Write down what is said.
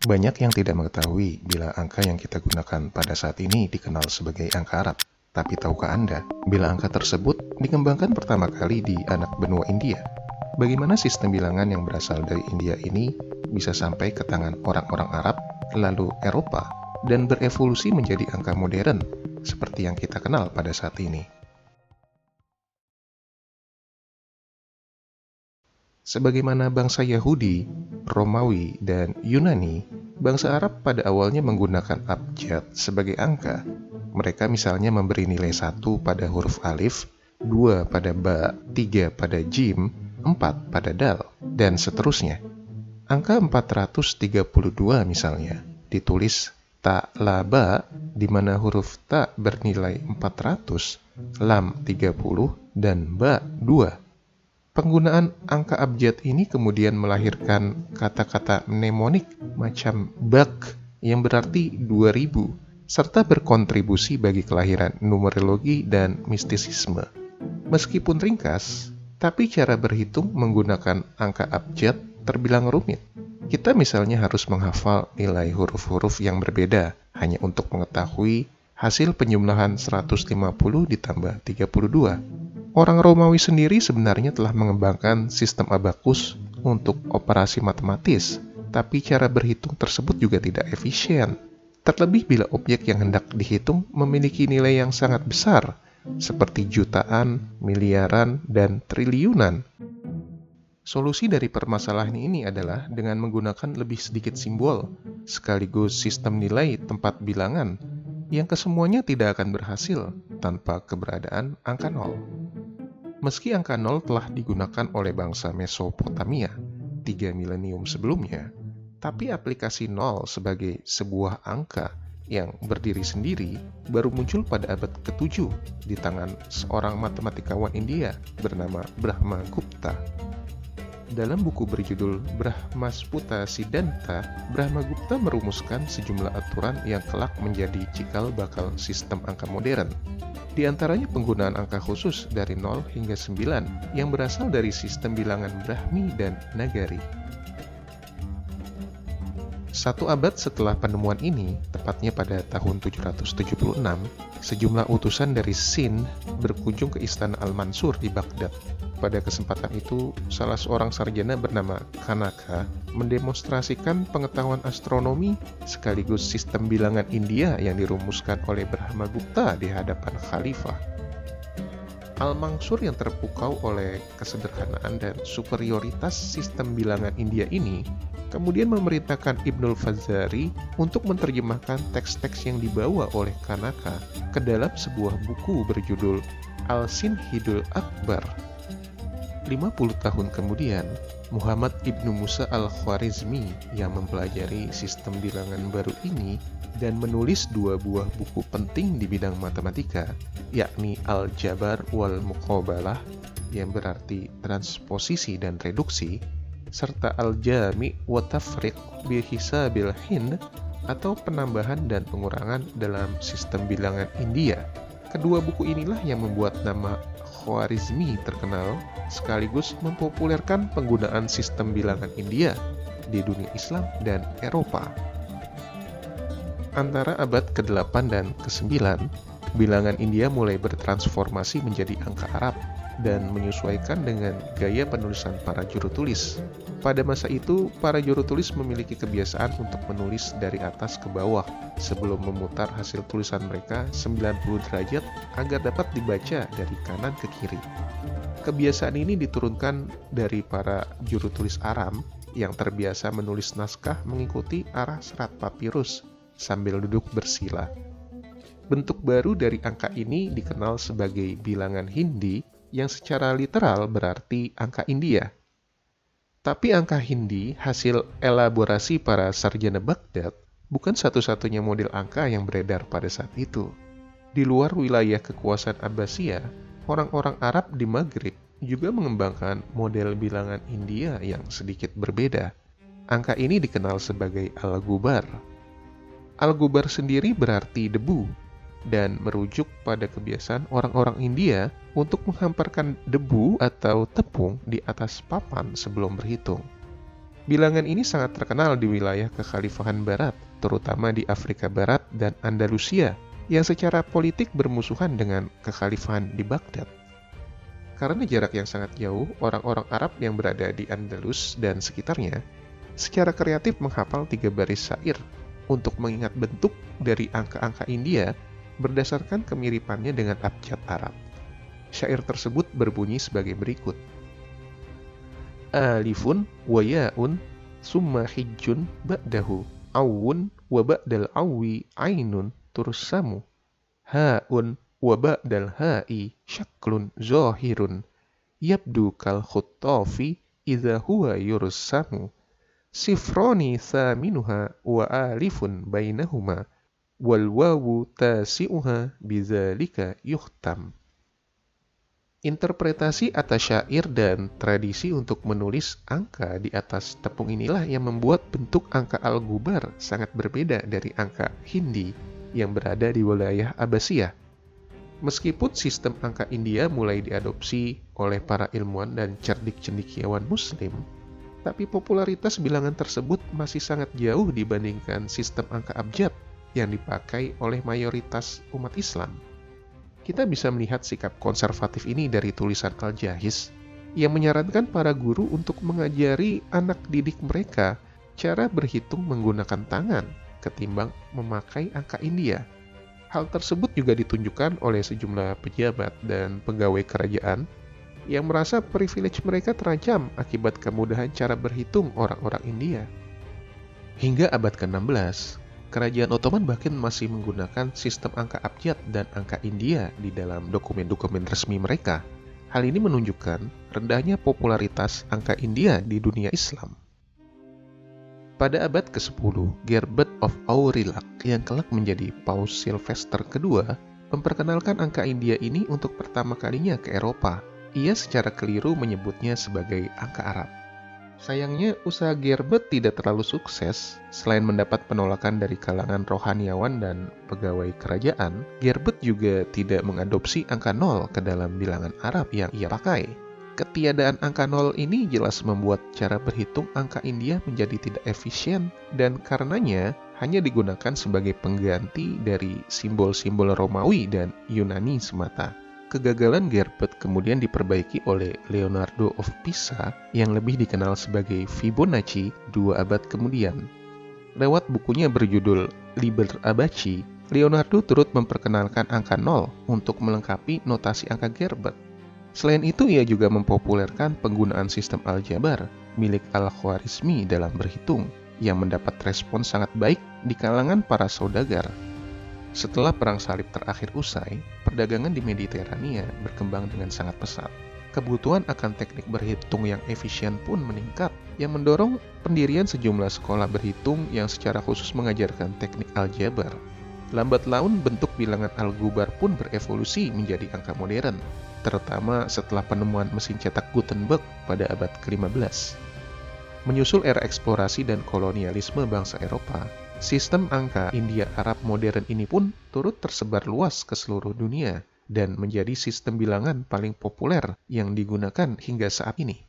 Banyak yang tidak mengetahui bila angka yang kita gunakan pada saat ini dikenal sebagai angka Arab. Tapi tahukah Anda, bila angka tersebut dikembangkan pertama kali di anak benua India? Bagaimana sistem bilangan yang berasal dari India ini bisa sampai ke tangan orang-orang Arab, lalu Eropa, dan berevolusi menjadi angka modern, seperti yang kita kenal pada saat ini? Sebagaimana bangsa Yahudi, Romawi, dan Yunani, bangsa Arab pada awalnya menggunakan abjad sebagai angka. Mereka misalnya memberi nilai 1 pada huruf alif, 2 pada ba, 3 pada jim, 4 pada dal, dan seterusnya. Angka 432 misalnya, ditulis ta la ba, di mana huruf ta bernilai 400, lam 30, dan ba 2. Penggunaan angka abjad ini kemudian melahirkan kata-kata mnemonik macam bak yang berarti 2000, serta berkontribusi bagi kelahiran numerologi dan mistisisme. Meskipun ringkas, tapi cara berhitung menggunakan angka abjad terbilang rumit. Kita misalnya harus menghafal nilai huruf-huruf yang berbeda hanya untuk mengetahui hasil penjumlahan 150 ditambah 32. Orang Romawi sendiri sebenarnya telah mengembangkan sistem abakus untuk operasi matematis, tapi cara berhitung tersebut juga tidak efisien. Terlebih bila objek yang hendak dihitung memiliki nilai yang sangat besar, seperti jutaan, miliaran, dan triliunan. Solusi dari permasalahan ini adalah dengan menggunakan lebih sedikit simbol, sekaligus sistem nilai tempat bilangan, yang kesemuanya tidak akan berhasil tanpa keberadaan angka 0. Meski angka 0 telah digunakan oleh bangsa Mesopotamia 3 milenium sebelumnya, tapi aplikasi 0 sebagai sebuah angka yang berdiri sendiri baru muncul pada abad ke-7 di tangan seorang matematikawan India bernama Brahma Gupta. Dalam buku berjudul Brahmasputa Siddhanta, Brahma Gupta merumuskan sejumlah aturan yang kelak menjadi cikal bakal sistem angka modern. Di antaranya penggunaan angka khusus dari 0 hingga 9 yang berasal dari sistem bilangan Brahmi dan Nagari. Satu abad setelah penemuan ini, tepatnya pada tahun 776, sejumlah utusan dari Sind berkunjung ke istana Al-Mansur di Baghdad. Pada kesempatan itu, salah seorang sarjana bernama Kanaka mendemonstrasikan pengetahuan astronomi sekaligus sistem bilangan India yang dirumuskan oleh Brahma Gupta di hadapan khalifah. Al-Mansur yang terpukau oleh kesederhanaan dan superioritas sistem bilangan India ini kemudian memerintahkan Ibnul Fazari untuk menerjemahkan teks-teks yang dibawa oleh Kanaka ke dalam sebuah buku berjudul Al-Sinhidul Akbar. 50 tahun kemudian, Muhammad Ibnu Musa Al-Khwarizmi yang mempelajari sistem bilangan baru ini dan menulis 2 buah buku penting di bidang matematika, yakni Al-Jabar wal Muqabalah yang berarti transposisi dan reduksi, serta Al-Jami' wa Tafriq bi Hisabil Hind atau penambahan dan pengurangan dalam sistem bilangan India. Kedua buku inilah yang membuat nama Khwarizmi terkenal sekaligus mempopulerkan penggunaan sistem bilangan India di dunia Islam dan Eropa. Antara abad ke-8 dan ke-9, bilangan India mulai bertransformasi menjadi angka Arab dan menyesuaikan dengan gaya penulisan para juru tulis. Pada masa itu, para juru tulis memiliki kebiasaan untuk menulis dari atas ke bawah sebelum memutar hasil tulisan mereka 90 derajat agar dapat dibaca dari kanan ke kiri. Kebiasaan ini diturunkan dari para juru tulis Aram yang terbiasa menulis naskah mengikuti arah serat papirus sambil duduk bersila. Bentuk baru dari angka ini dikenal sebagai bilangan Hindi yang secara literal berarti angka India. Tapi angka Hindi hasil elaborasi para sarjana Baghdad bukan satu-satunya model angka yang beredar pada saat itu. Di luar wilayah kekuasaan Abbasiyah, orang-orang Arab di Maghrib juga mengembangkan model bilangan India yang sedikit berbeda. Angka ini dikenal sebagai Al-Gubar. Al-Gubar sendiri berarti debu dan merujuk pada kebiasaan orang-orang India untuk menghamparkan debu atau tepung di atas papan sebelum berhitung. Bilangan ini sangat terkenal di wilayah kekhalifahan Barat, terutama di Afrika Barat dan Andalusia, yang secara politik bermusuhan dengan kekhalifahan di Baghdad. Karena jarak yang sangat jauh, orang-orang Arab yang berada di Andalus dan sekitarnya secara kreatif menghafal 3 baris syair untuk mengingat bentuk dari angka-angka India berdasarkan kemiripannya dengan abjad Arab. Syair tersebut berbunyi sebagai berikut. Alifun wa ya'un summa hijjun ba'dahu awun wa ba'dal awi ainun tursamu ha'un wa ba'dal ha'i syaklun zahirun yabdu kal khuttafi idza huwa yursamu sifroni thaminuha wa alifun bainahuma wal wawu tasi'uha bidzalika yuhtam. Interpretasi atas syair dan tradisi untuk menulis angka di atas tepung inilah yang membuat bentuk angka Al-Ghubar sangat berbeda dari angka Hindi yang berada di wilayah Abbasiyah. Meskipun sistem angka India mulai diadopsi oleh para ilmuwan dan cerdik cendekiawan Muslim, tapi popularitas bilangan tersebut masih sangat jauh dibandingkan sistem angka abjad yang dipakai oleh mayoritas umat Islam. Kita bisa melihat sikap konservatif ini dari tulisan Al-Jahiz yang menyarankan para guru untuk mengajari anak didik mereka cara berhitung menggunakan tangan ketimbang memakai angka India. Hal tersebut juga ditunjukkan oleh sejumlah pejabat dan pegawai kerajaan yang merasa privilege mereka terancam akibat kemudahan cara berhitung orang-orang India. Hingga abad ke-16, Kerajaan Ottoman bahkan masih menggunakan sistem angka abjad dan angka India di dalam dokumen-dokumen resmi mereka. Hal ini menunjukkan rendahnya popularitas angka India di dunia Islam. Pada abad ke-10, Gerbert of Aurillac yang kelak menjadi Paus Sylvester II memperkenalkan angka India ini untuk pertama kalinya ke Eropa. Ia secara keliru menyebutnya sebagai angka Arab. Sayangnya, usaha Gerbert tidak terlalu sukses. Selain mendapat penolakan dari kalangan rohaniawan dan pegawai kerajaan, Gerbert juga tidak mengadopsi angka 0 ke dalam bilangan Arab yang ia pakai. Ketiadaan angka 0 ini jelas membuat cara berhitung angka India menjadi tidak efisien dan karenanya hanya digunakan sebagai pengganti dari simbol-simbol Romawi dan Yunani semata. Kegagalan Gerbert kemudian diperbaiki oleh Leonardo of Pisa yang lebih dikenal sebagai Fibonacci 2 abad kemudian. Lewat bukunya berjudul Liber Abaci, Leonardo turut memperkenalkan angka 0 untuk melengkapi notasi angka Gerbert. Selain itu, ia juga mempopulerkan penggunaan sistem aljabar milik Al-Khwarizmi dalam berhitung yang mendapat respon sangat baik di kalangan para saudagar. Setelah Perang Salib terakhir usai, perdagangan di Mediterania berkembang dengan sangat pesat. Kebutuhan akan teknik berhitung yang efisien pun meningkat, yang mendorong pendirian sejumlah sekolah berhitung yang secara khusus mengajarkan teknik aljabar. Lambat laun bentuk bilangan Al-Ghubar pun berevolusi menjadi angka modern, terutama setelah penemuan mesin cetak Gutenberg pada abad ke-15. Menyusul era eksplorasi dan kolonialisme bangsa Eropa, sistem angka India Arab modern ini pun turut tersebar luas ke seluruh dunia dan menjadi sistem bilangan paling populer yang digunakan hingga saat ini.